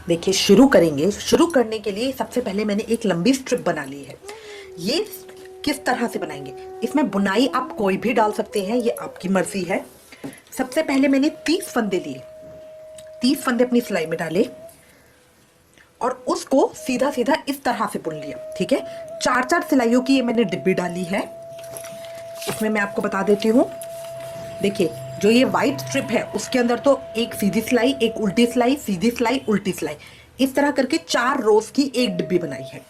देखिए शुरू करेंगे। शुरू करने के लिए सबसे पहले मैंने एक लंबी स्ट्रिप बना ली है। ये किस तरह से बनाएंगे, इसमें बुनाई आप कोई भी डाल सकते हैं, ये आपकी मर्जी है। सबसे पहले मैंने 30 फंदे लिए, 30 फंदे अपनी सिलाई में डाले और उसको सीधा सीधा इस तरह से बुन लिया। ठीक है, चार चार सिलाइयों की ये मैंने डिब्बी डाली है। इसमें मैं आपको बता देती हूँ, देखिए जो ये वाइट स्ट्रिप है उसके अंदर तो एक सीधी सिलाई, एक उल्टी सिलाई, सीधी सिलाई, उल्टी सिलाई, इस तरह करके 4 रोज की एक डिब्बी बनाई है।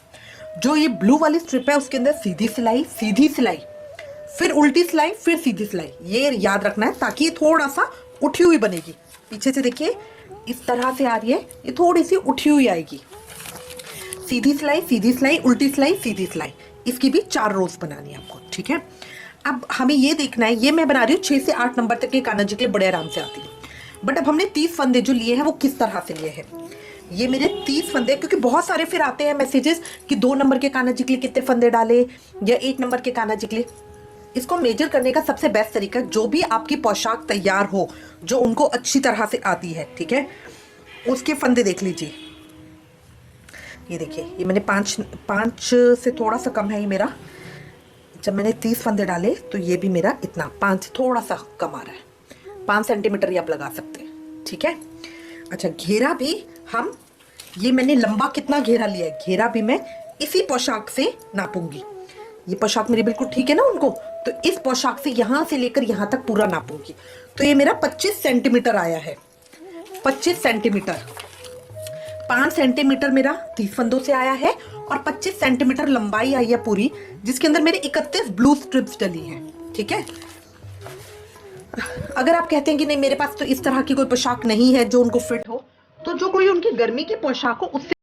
जो ये ब्लू वाली स्ट्रिप है उसके अंदर सीधी सिलाई, सीधी सिलाई, फिर उल्टी सिलाई, फिर सीधी सिलाई, ये याद रखना है ताकि ये थोड़ा सा उठी हुई बनेगी। पीछे से देखिए इस तरह से आ रही है, ये थोड़ी सी उठी हुई आएगी। सीधी सिलाई, सीधी सिलाई, उल्टी सिलाई, सीधी सिलाई, इसकी भी 4 रोज बनानी है आपको। ठीक है, अब हमें ये देखना है, ये मैं बना रही हूँ 6 से 8 नंबर तक के कान्हा जी के लिए बड़े आराम से आती है। बट अब हमने 30 फंदे जो लिए हैं वो किस तरह से लिए हैं, ये मेरे 30 फंदे, क्योंकि बहुत सारे फिर आते हैं मैसेजेस कि 2 नंबर के कान्हा जी के लिए कितने फंदे डाले या 1 नंबर के कान्हा जी के लिए। इसको मेजर करने का सबसे बेस्ट तरीका, जो भी आपकी पोशाक तैयार हो, जो उनको अच्छी तरह से आती है, ठीक है, उसके फंदे देख लीजिए। ये देखिए, ये मैंने पाँच से थोड़ा सा कम है ये मेरा। जब मैंने 30 फंदे डाले तो ये भी मेरा इतना 5 से थोड़ा सा कम आ रहा है। 5 सेंटीमीटर ही आप लगा सकते हैं। ठीक है, अच्छा घेरा भी हम, ये मैंने लंबा कितना घेरा लिया है, घेरा भी मैं इसी पोशाक से नापूंगी। ये पोशाक मेरी बिल्कुल ठीक है ना उनको, तो इस पोशाक से यहां से लेकर यहां तक पूरा नापूंगी। तो ये मेरा 25 सेंटीमीटर आया है, 25 सेंटीमीटर। 5 सेंटीमीटर मेरा 30 फंदों से आया है और 25 सेंटीमीटर लंबाई आई है पूरी, जिसके अंदर मेरे 31 ब्लू स्ट्रिप्स डली हैं। ठीक है, अगर आप कहते हैं कि नहीं मेरे पास तो इस तरह की कोई पोशाक नहीं है जो उनको फिट हो, तो जो कोई उनकी गर्मी की पोशाक हो उससे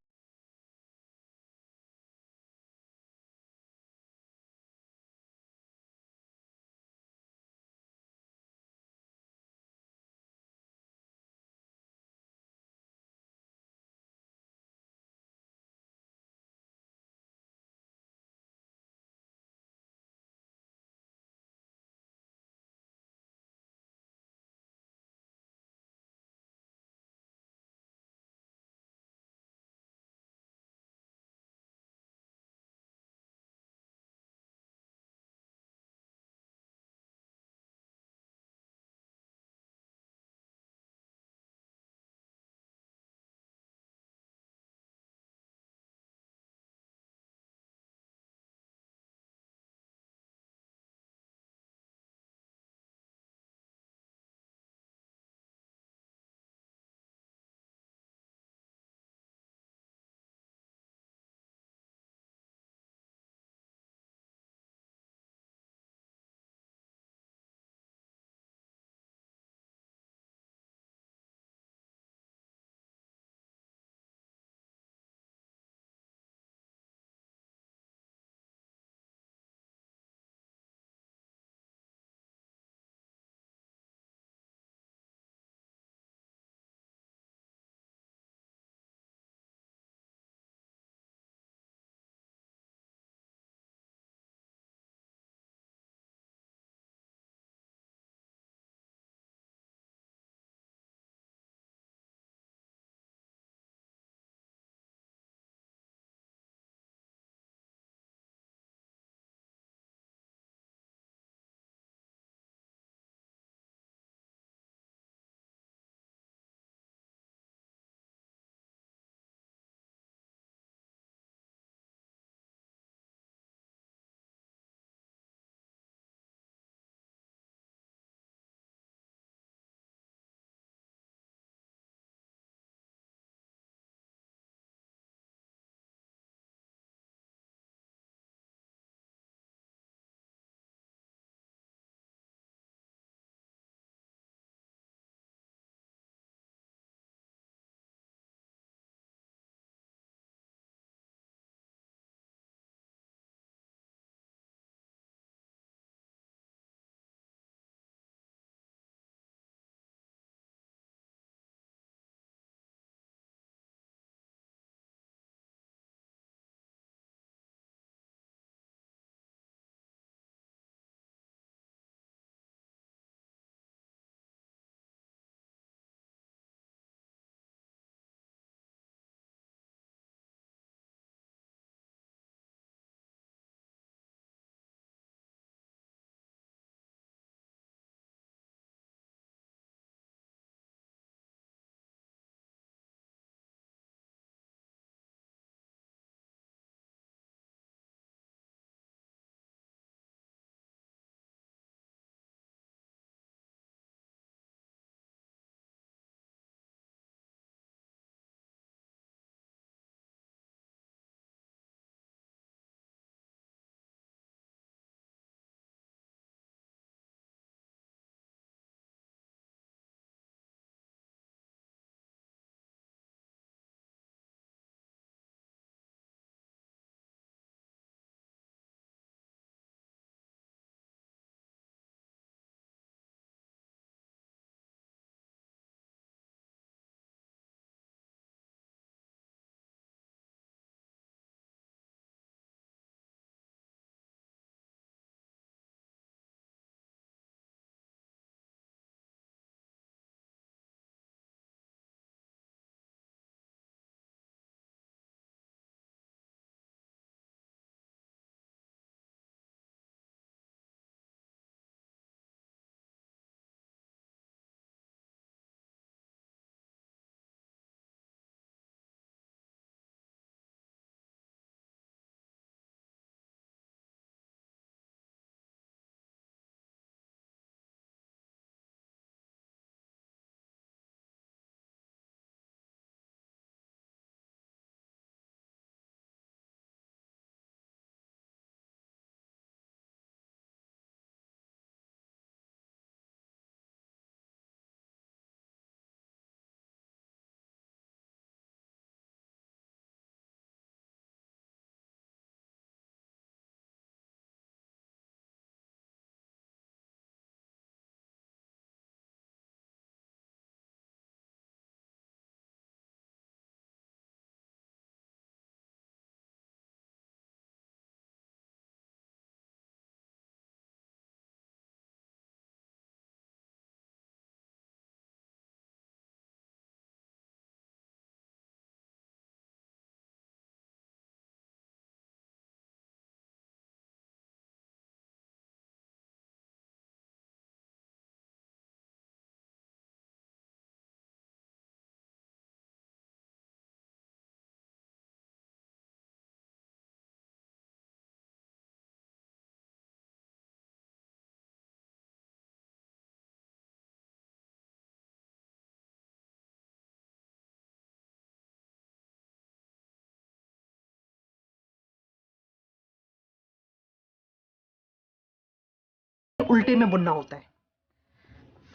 उल्टे में बुनना होता है।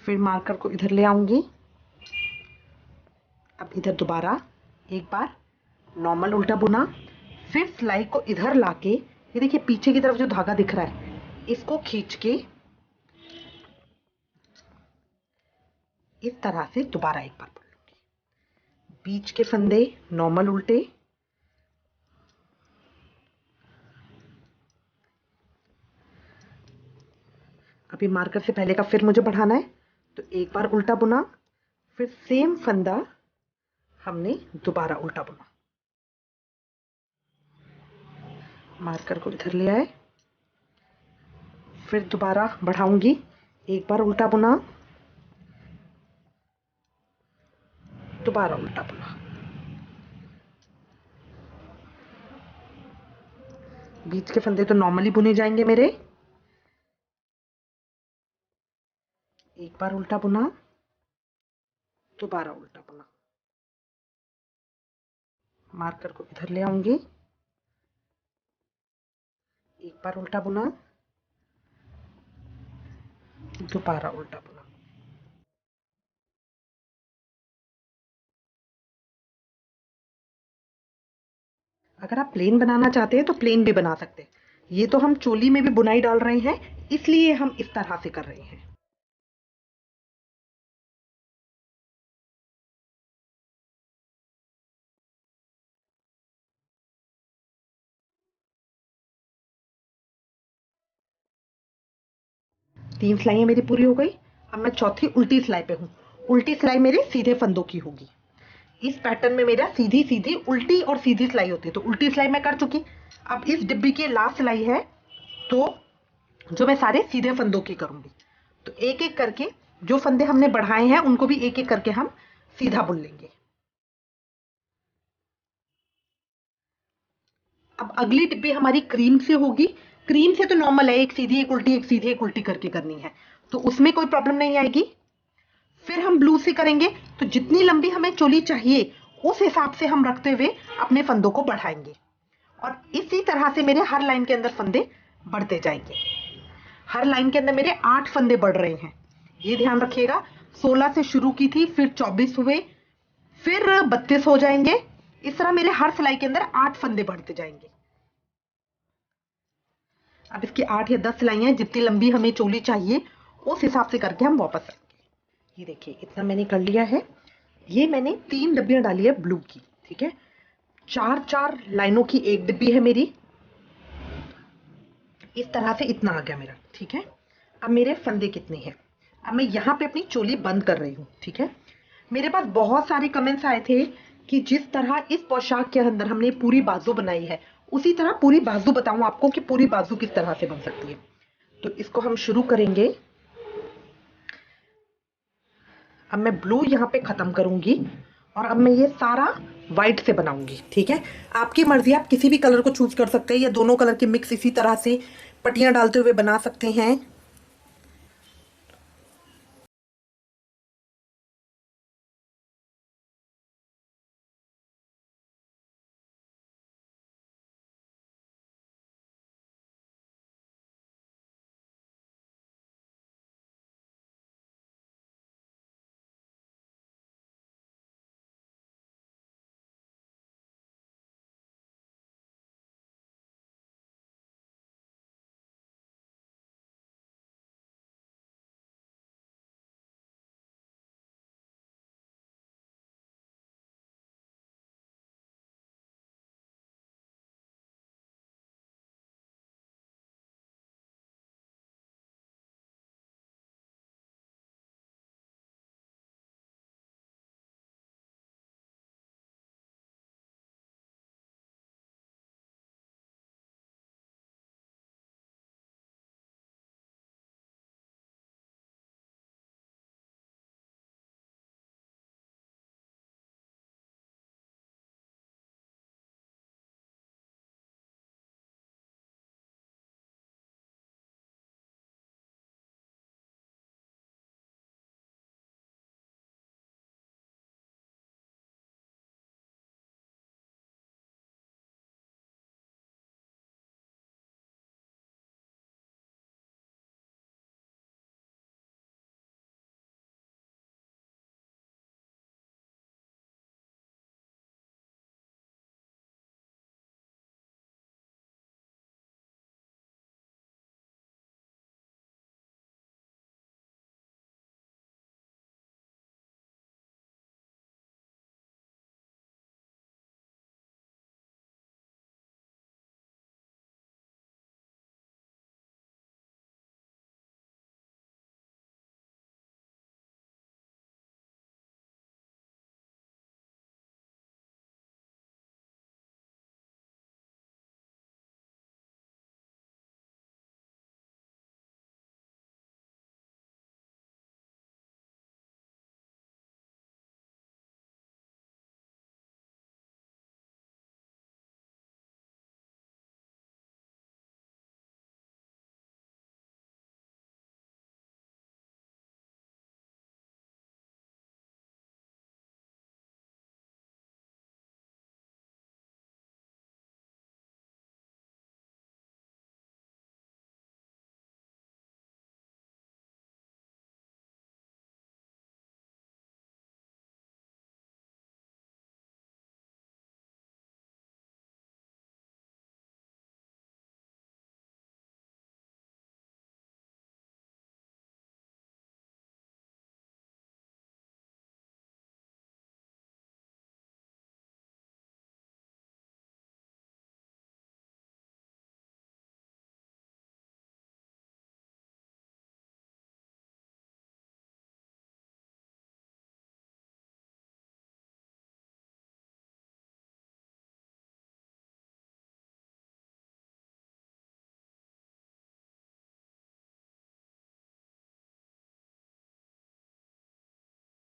फिर मार्कर को इधर ले आऊंगी। अब इधर दोबारा एक बार नॉर्मल उल्टा बुना, फिर सिलाई को इधर लाके, ये देखिए पीछे की तरफ जो धागा दिख रहा है इसको खींच के इस तरह से दोबारा एक बार बुन लूंगी। बीच के फंदे नॉर्मल उल्टे, अभी मार्कर से पहले का फिर मुझे बढ़ाना है, तो एक बार उल्टा बुना, फिर सेम फंदा हमने दोबारा उल्टा बुना। मार्कर को इधर ले आए, फिर दोबारा बढ़ाऊंगी, एक बार उल्टा बुना, दोबारा उल्टा बुना। बीच के फंदे तो नॉर्मली बुने जाएंगे मेरे। एक बार उल्टा बुना, दोबारा उल्टा बुना। मार्कर को इधर ले आऊंगी, एक बार उल्टा बुना, दोबारा उल्टा बुना। अगर आप प्लेन बनाना चाहते हैं तो प्लेन भी बना सकते हैं। ये तो हम चोली में भी बुनाई डाल रहे हैं, इसलिए हम इस तरह से कर रहे हैं। तीन सिलाइयां मेरी पूरी हो गई। अब मैं चौथी उल्टी सिलाई पे हूँ। उल्टी सिलाई मेरे सीधे फंदों की होगी। इस पैटर्न में मेरा सीधी सीधी उल्टी और सीधी सिलाई होती है, तो उल्टी सिलाई मैं कर चुकी। अब इस डिब्बी की लास्ट सिलाई है, तो जो मैं सारे सीधे फंदों की करूंगी। तो एक एक करके जो फंदे हमने बढ़ाए हैं उनको भी एक एक करके हम सीधा बुन लेंगे। अब अगली डिब्बी हमारी क्रीम से होगी। क्रीम से तो नॉर्मल है, एक सीधी एक उल्टी, एक सीधी एक उल्टी करके करनी है, तो उसमें कोई प्रॉब्लम नहीं आएगी। फिर हम ब्लू से करेंगे, तो जितनी लंबी हमें चोली चाहिए उस हिसाब से हम रखते हुए अपने फंदों को बढ़ाएंगे, और इसी तरह से मेरे हर लाइन के अंदर फंदे बढ़ते जाएंगे। हर लाइन के अंदर मेरे 8 फंदे बढ़ रहे हैं, ये ध्यान रखिएगा। 16 से शुरू की थी, फिर 24 हुए, फिर 32 हो जाएंगे। इस तरह मेरे हर सिलाई के अंदर 8 फंदे बढ़ते जाएंगे। अब इसकी 8 या 10 सिलाइयां, जितनी लंबी हमें चोली चाहिए उस हिसाब से करके हम वापस आएंगे। ये देखिए इतना मैंने कर लिया है। ये मैंने 3 डब्बियां डाली है ब्लू की, ठीक है। 4-4 लाइनों की एक डिब्बी है मेरी। इस तरह से इतना आ गया मेरा, ठीक है। अब मेरे फंदे कितने हैं, अब मैं यहाँ पे अपनी चोली बंद कर रही हूँ, ठीक है। मेरे पास बहुत सारे कमेंट्स आए थे कि जिस तरह इस पोशाक के अंदर हमने पूरी बाजू बनाई है, उसी तरह पूरी बाजू बताऊं आपको कि पूरी बाजू किस तरह से बन सकती है। तो इसको हम शुरू करेंगे। अब मैं ब्लू यहाँ पे खत्म करूंगी, और अब मैं ये सारा व्हाइट से बनाऊंगी, ठीक है। आपकी मर्जी, आप किसी भी कलर को चूज कर सकते हैं, या दोनों कलर के मिक्स इसी तरह से पट्टियां डालते हुए बना सकते हैं।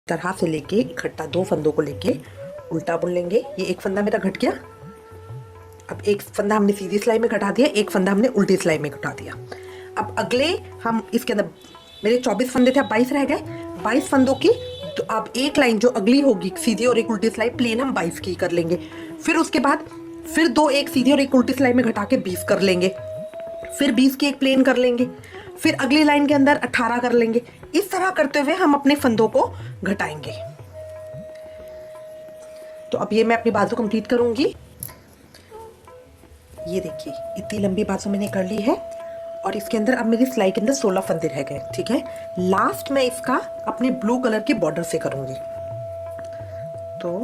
तरह से लेके इकट्ठा 2 फंदों को लेके उल्टा बुन लेंगे। ये एक फंदा मेरा घट गया। अब एक फंदा हमने सीधी सिलाई में घटा दिया, एक फंदा हमने उल्टी सिलाई में घटा दिया। अब अगले हम इसके अंदर मेरे 24 फंदे थे, अब 22 रह गए। 22 फंदों की तो अब एक लाइन जो अगली होगी सीधी और एक उल्टी सिलाई प्लेन हम 22 की कर लेंगे। फिर उसके बाद फिर 2 एक सीधी और एक उल्टी सिलाई में घटा के 20 कर लेंगे। फिर 20 की एक प्लेन कर लेंगे। फिर अगली लाइन के अंदर 18 कर लेंगे। इस तरह करते हुए हम अपने फंदों को घटाएंगे। तो अब ये मैं अपनी बाजू कंप्लीट करूंगी। ये देखिए इतनी लंबी बाजू मैंने कर ली है और इसके अंदर अब मेरी सिलाई के अंदर 16 फंदे रह गए। ठीक है, लास्ट मैं इसका अपने ब्लू कलर के बॉर्डर से करूंगी। तो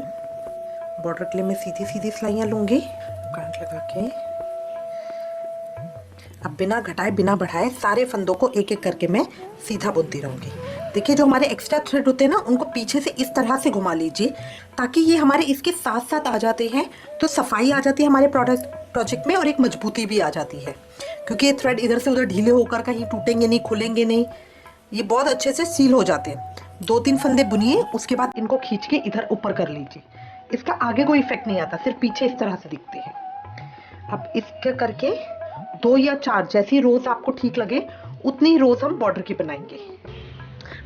बॉर्डर के लिए मैं सीधी सीधी सिलाइयाँ लूंगी, कांट लगा के। अब बिना घटाए बिना बढ़ाए सारे फंदों को एक एक करके मैं सीधा बुनती रहूंगी। देखिए जो हमारे एक्स्ट्रा थ्रेड होते हैं ना, उनको पीछे से इस तरह से घुमा लीजिए ताकि ये हमारे इसके साथ साथ आ जाते हैं। तो सफाई आ जाती है हमारे प्रोजेक्ट में और एक मजबूती भी आ जाती है, क्योंकि ये थ्रेड इधर से उधर ढीले होकर कहीं टूटेंगे नहीं, खुलेंगे नहीं, ये बहुत अच्छे से सील हो जाते हैं। 2-3 फंदे बुनिए, उसके बाद इनको खींच के इधर ऊपर कर लीजिए। इसका आगे कोई इफेक्ट नहीं आता, सिर्फ पीछे इस तरह से दिखते हैं। अब इसके करके 2 या 4 जैसी रोज आपको ठीक लगे उतनी रोज हम बॉर्डर की बनाएंगे।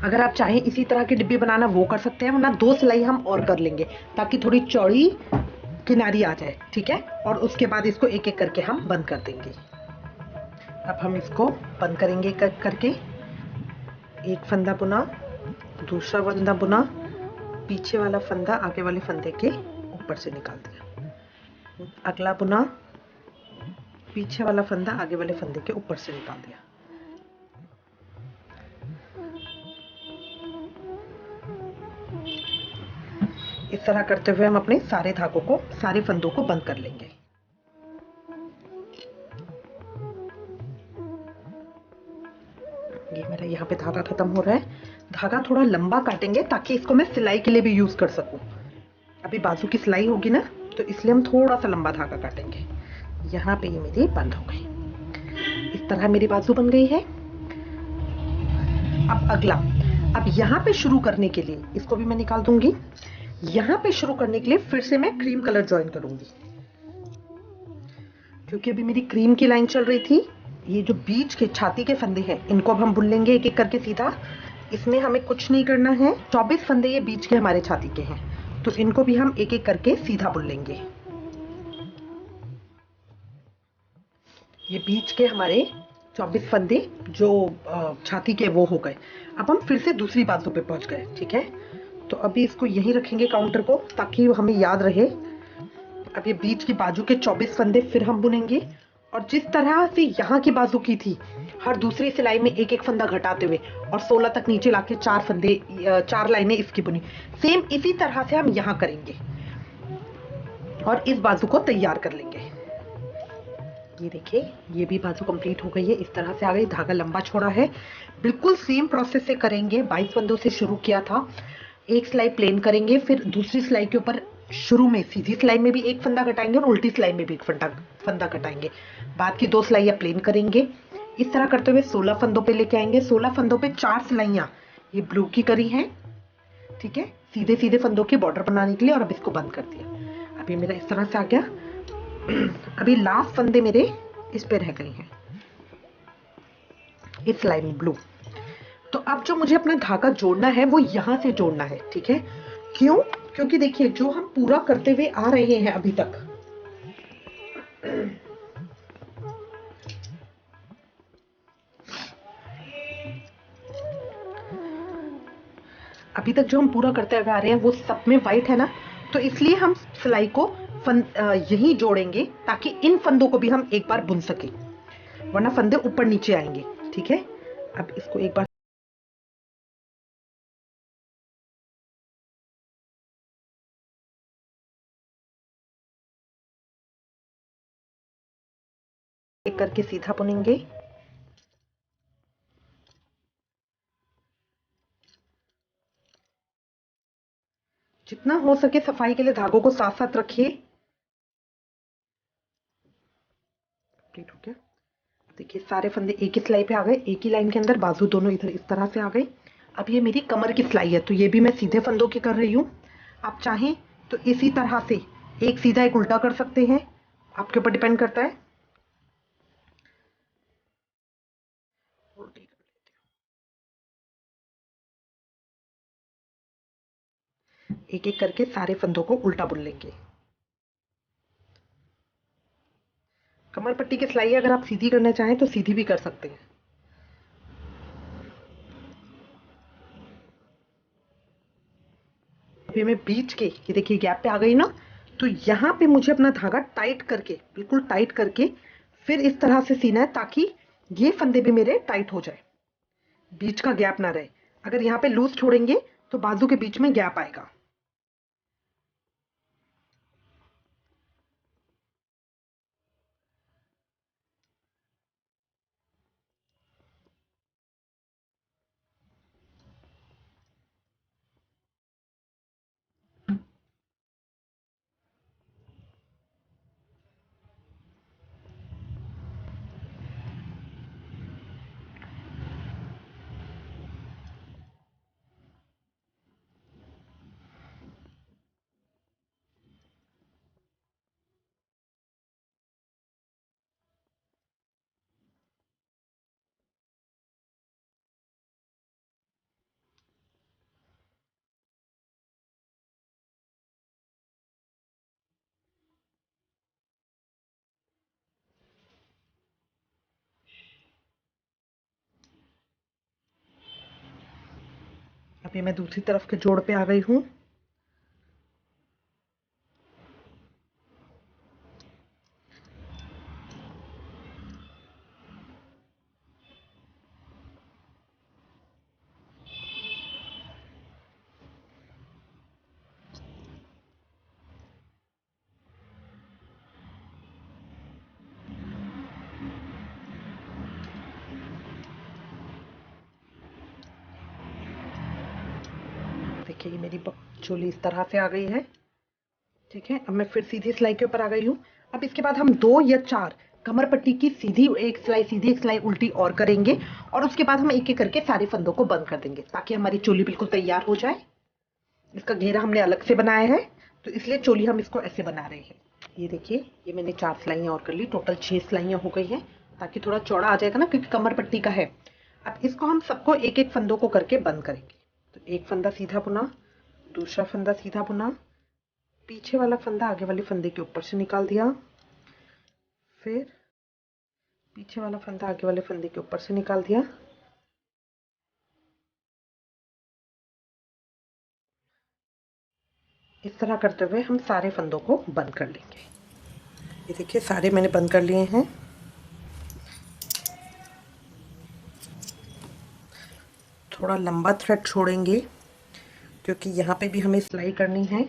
अगर आप चाहें इसी तरह की डिब्बी बनाना वो कर सकते हैं, वरना 2 सिलाई हम और कर लेंगे ताकि थोड़ी चौड़ी किनारी आ जाए। ठीक है, और उसके बाद इसको एक एक करके हम बंद कर देंगे। अब हम इसको बंद करेंगे करके। एक फंदा बुना, दूसरा फंदा बुना, पीछे वाला फंदा आगे वाले फंदे के ऊपर से निकाल दिया, अगला बुना, पीछे वाला फंदा आगे वाले फंदे के ऊपर से निकाल दिया। इस तरह करते हुए हम अपने सारे धागों को, सारे फंदों को बंद कर लेंगे। ये मेरा यहाँ पे धागा खत्म हो रहा है। धागा थोड़ा लंबा काटेंगे ताकि इसको मैं सिलाई के लिए भी यूज कर सकूं। अभी बाजू की सिलाई होगी ना, तो इसलिए हम थोड़ा सा लंबा धागा काटेंगे। यहाँ पे ये मेरी बंद हो गई। इस तरह मेरी बाजू बन गई है। अब अगला, अब यहाँ पे शुरू करने के लिए इसको भी मैं निकाल दूंगी। यहाँ पे शुरू करने के लिए फिर से मैं क्रीम कलर ज्वाइन करूंगी, क्योंकि अभी मेरी क्रीम की लाइन चल रही थी। ये जो बीच के छाती के फंदे हैं इनको अब हम बुन लेंगे एक एक करके सीधा। इसमें हमें कुछ नहीं करना है। 24 फंदे ये बीच के हमारे छाती के हैं, तो इनको भी हम एक एक करके सीधा बुन लेंगे। ये बीच के हमारे 24 फंदे जो छाती के वो हो गए। अब हम फिर से दूसरी बाजू पे पहुंच गए। ठीक है, तो अभी इसको यहीं रखेंगे काउंटर को, ताकि हमें याद रहे। अब ये बीच की बाजू के 24 फंदे फिर हम बुनेंगे, और जिस तरह से यहाँ की बाजू की थी, हर दूसरी सिलाई में एक एक फंदा घटाते हुए और 16 तक नीचे लाके 4 फंदे, 4 लाइनें इसकी बुनी। सेम इसी तरह से हम यहाँ करेंगे और इस बाजू को तैयार कर लेंगे। ये देखिए ये भी बाजू कंप्लीट हो गई है, इस तरह से आ गई। धागा लंबा छोड़ा है। बिल्कुल सेम प्रोसेस से करेंगे। 22 फंदों से शुरू किया था। एक सिलाई प्लेन करेंगे, फिर दूसरी सिलाई के ऊपर शुरू में सीधी सिलाई में भी एक फंदा घटाएंगे और उल्टी सिलाई में भी एक फंदा घटाएंगे। बाद की 2 सिलाइयाँ प्लेन करेंगे। इस तरह करते हुए 16 फंदों पे लेके आएंगे। 16 फंदों पे 4 सिलाइयाँ ये ब्लू की करी हैं। ठीक है, सीधे सीधे फंदों के बॉर्डर बनाने के लिए, और अब इसको बंद कर दिया। अभी मेरा इस तरह से आ गया। अभी लास्ट फंदे मेरे इस पे रह गए हैं, इस सिलाई में ब्लू। तो अब जो मुझे अपना धागा जोड़ना है वो यहां से जोड़ना है। ठीक है, क्यों? क्योंकि देखिए जो हम पूरा करते हुए आ रहे हैं अभी तक, जो हम पूरा करते हुए आ रहे हैं वो सब में व्हाइट है ना, तो इसलिए हम सिलाई को यहीं जोड़ेंगे ताकि इन फंदों को भी हम एक बार बुन सके, वरना फंदे ऊपर नीचे आएंगे। ठीक है, अब इसको एक बार एक करके सीधा बुनेंगे। जितना हो सके सफाई के लिए धागों को साथ साथ रखिए। कंप्लीट हो गया। देखिए सारे फंदे एक ही सिलाई पे आ गए, एक ही लाइन के अंदर, बाजू दोनों इधर इस तरह से आ गए। अब ये मेरी कमर की सिलाई है, तो ये भी मैं सीधे फंदों की कर रही हूँ। आप चाहें तो इसी तरह से एक सीधा एक उल्टा कर सकते हैं, आपके ऊपर डिपेंड करता है। उल्टी कर लेती हूँ, एक एक करके सारे फंदों को उल्टा बुन लेंगे। कमर पट्टी की सिलाई अगर आप सीधी करना चाहें तो सीधी भी कर सकते हैं। अभी मैं बीच के, ये देखिए गैप पे आ गई ना, तो यहाँ पे मुझे अपना धागा टाइट करके, बिल्कुल टाइट करके फिर इस तरह से सीना है, ताकि ये फंदे भी मेरे टाइट हो जाए, बीच का गैप ना रहे। अगर यहाँ पे लूज छोड़ेंगे तो बाजू के बीच में गैप आएगा। अभी मैं दूसरी तरफ के जोड़ पे आ गई हूँ। देखिए ये मेरी चोली इस तरह से आ गई है। ठीक है, अब मैं फिर सीधी सिलाई के ऊपर आ गई हूँ। अब इसके बाद हम 2 या 4 कमर पट्टी की सीधी एक सिलाई, सीधी एक सिलाई उल्टी और करेंगे, और उसके बाद हम एक एक करके सारे फंदों को बंद कर देंगे, ताकि हमारी चोली बिल्कुल तैयार हो जाए। इसका घेरा हमने अलग से बनाया है, तो इसलिए चोली हम इसको ऐसे बना रहे हैं। ये देखिए, ये मैंने 4 सिलाइयाँ और कर ली, टोटल 6 सिलाइयाँ हो गई हैं, ताकि थोड़ा चौड़ा आ जाएगा ना, क्योंकि कमर पट्टी का है। अब इसको हम सबको एक एक फंदों को करके बंद करेंगे। तो एक फंदा सीधा बुना, दूसरा फंदा सीधा बुना, पीछे वाला फंदा आगे वाले फंदे के ऊपर से निकाल दिया, फिर पीछे वाला फंदा आगे वाले फंदे के ऊपर से निकाल दिया। इस तरह करते हुए हम सारे फंदों को बंद कर लेंगे। ये देखिए सारे मैंने बंद कर लिए हैं। थोड़ा लंबा थ्रेड छोड़ेंगे, क्योंकि यहाँ पे भी हमें सिलाई करनी है।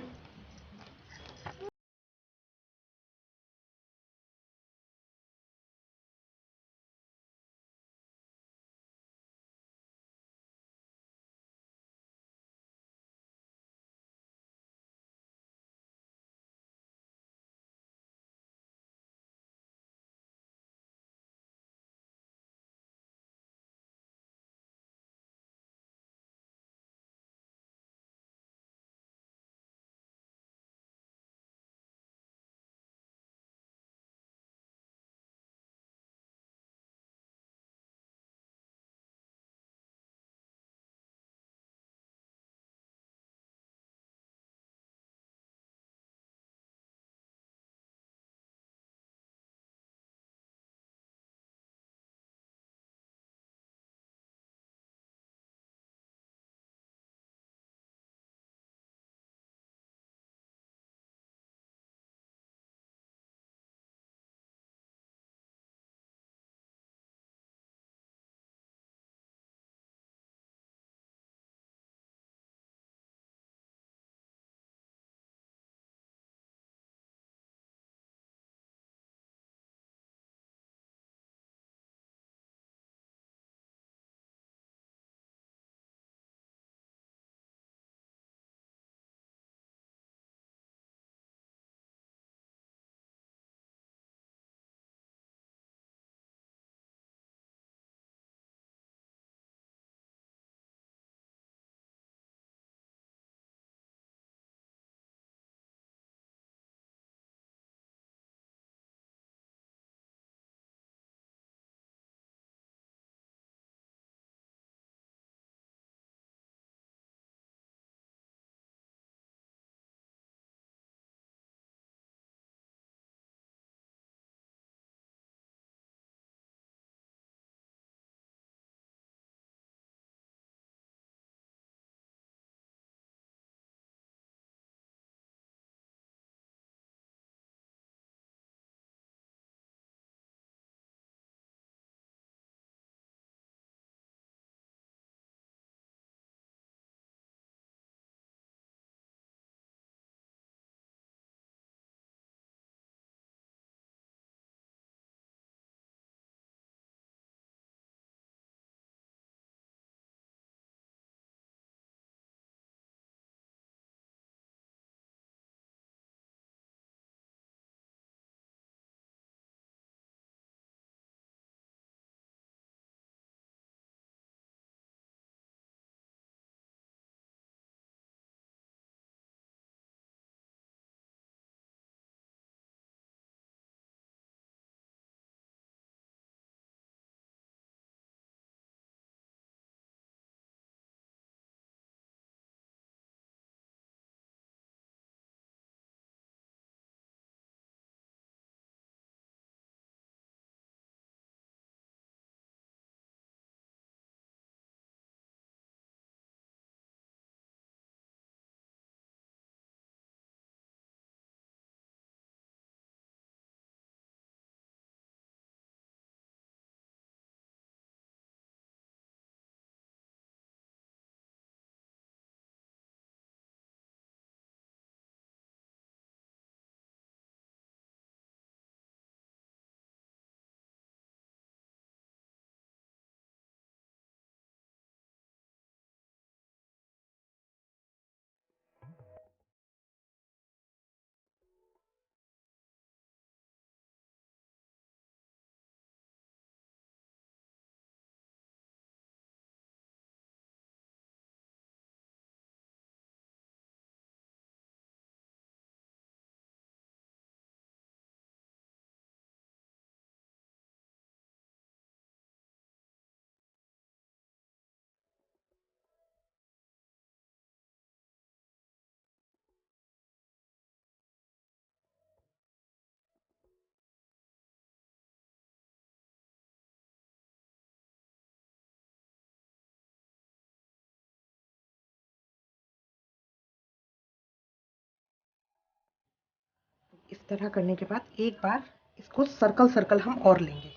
तरह करने के बाद एक बार इसको सर्कल सर्कल हम और लेंगे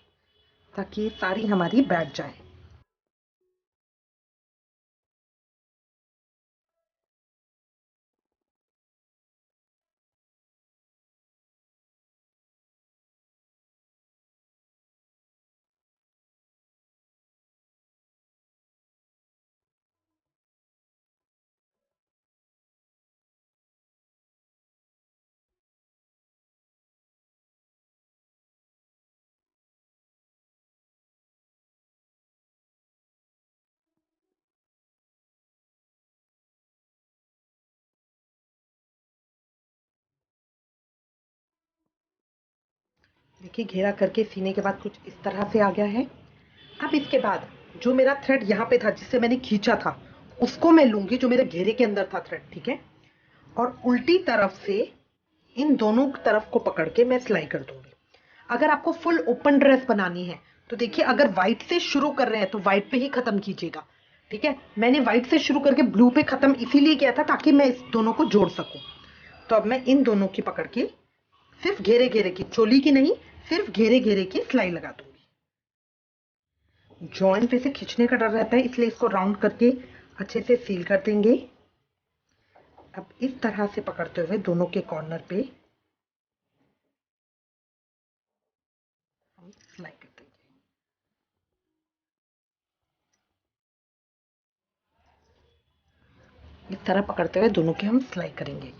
ताकि सारी हमारी बैठ जाए। देखिए घेरा करके सीने के बाद कुछ इस तरह से आ गया है। अब इसके बाद जो मेरा थ्रेड यहाँ पे था जिससे मैंने खींचा था उसको मैं लूंगी, जो मेरे घेरे के अंदर था थ्रेड, ठीक है, और उल्टी तरफ से इन दोनों तरफ को पकड़ के मैं सिलाई कर दूंगी। अगर आपको फुल ओपन ड्रेस बनानी है तो देखिए अगर व्हाइट से शुरू कर रहे हैं तो व्हाइट पे ही खत्म कीजिएगा, ठीक है। मैंने व्हाइट से शुरू करके ब्लू पे खत्म इसीलिए किया था ताकि मैं इस दोनों को जोड़ सकूं। तो अब मैं इन दोनों की पकड़ के सिर्फ घेरे घेरे की, चोली की नहीं, सिर्फ घेरे घेरे की सिलाई लगा दूंगी। जॉइंट पे से खींचने का डर रहता है इसलिए इसको राउंड करके अच्छे से सील कर देंगे। अब इस तरह से पकड़ते हुए दोनों के कॉर्नर पे हम सिलाई कर देंगे। इस तरह पकड़ते हुए दोनों की हम सिलाई करेंगे।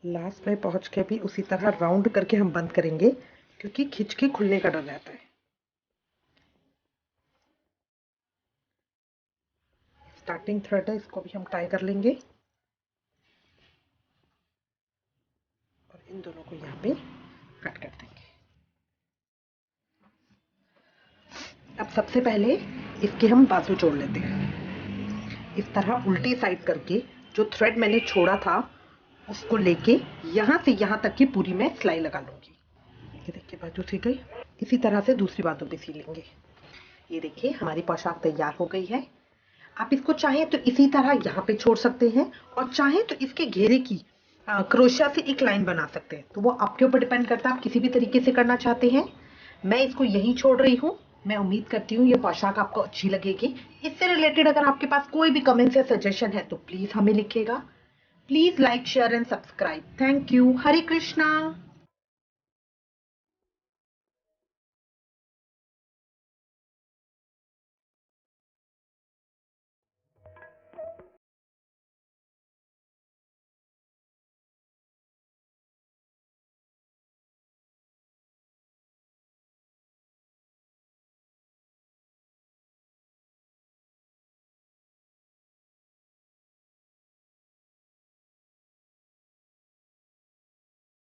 लास्ट में पहुंच के भी उसी तरह राउंड करके हम बंद करेंगे क्योंकि खिंच के खुलने का डर रहता है। स्टार्टिंग थ्रेड है इसको भी हम टाई कर लेंगे और इन दोनों को यहाँ पे कट कर देंगे। अब सबसे पहले इसके हम बाजू जोड़ लेते हैं। इस तरह उल्टी साइड करके जो थ्रेड मैंने छोड़ा था उसको लेके यहाँ से यहाँ तक की पूरी मैं सिलाई लगा लूंगी। ये देखिए बाजू सी गई, इसी तरह से दूसरी बाजू भी सी लेंगे। ये देखिए हमारी पोशाक तैयार हो गई है। आप इसको चाहें तो इसी तरह यहाँ पे छोड़ सकते हैं और चाहें तो इसके घेरे की क्रोशिया से एक लाइन बना सकते हैं, तो वो आपके ऊपर डिपेंड करता है आप किसी भी तरीके से करना चाहते हैं। मैं इसको यहीं छोड़ रही हूँ। मैं उम्मीद करती हूँ ये पोशाक आपको अच्छी लगेगी। इससे रिलेटेड अगर आपके पास कोई भी कमेंट्स या सजेशन है तो प्लीज हमें लिखिएगा। Please like share and subscribe. Thank you. Hare Krishna.